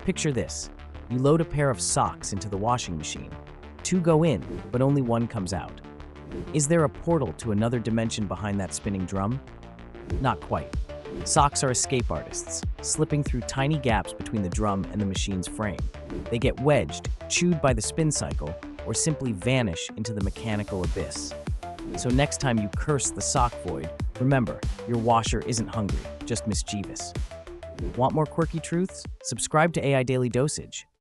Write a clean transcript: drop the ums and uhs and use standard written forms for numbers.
Picture this. You load a pair of socks into the washing machine. Two go in, but only one comes out. Is there a portal to another dimension behind that spinning drum? Not quite. Socks are escape artists, slipping through tiny gaps between the drum and the machine's frame. They get wedged, chewed by the spin cycle, or simply vanish into the mechanical abyss. So next time you curse the sock void, remember, your washer isn't hungry, just mischievous. Want more quirky truths? Subscribe to AI Daily Dosage.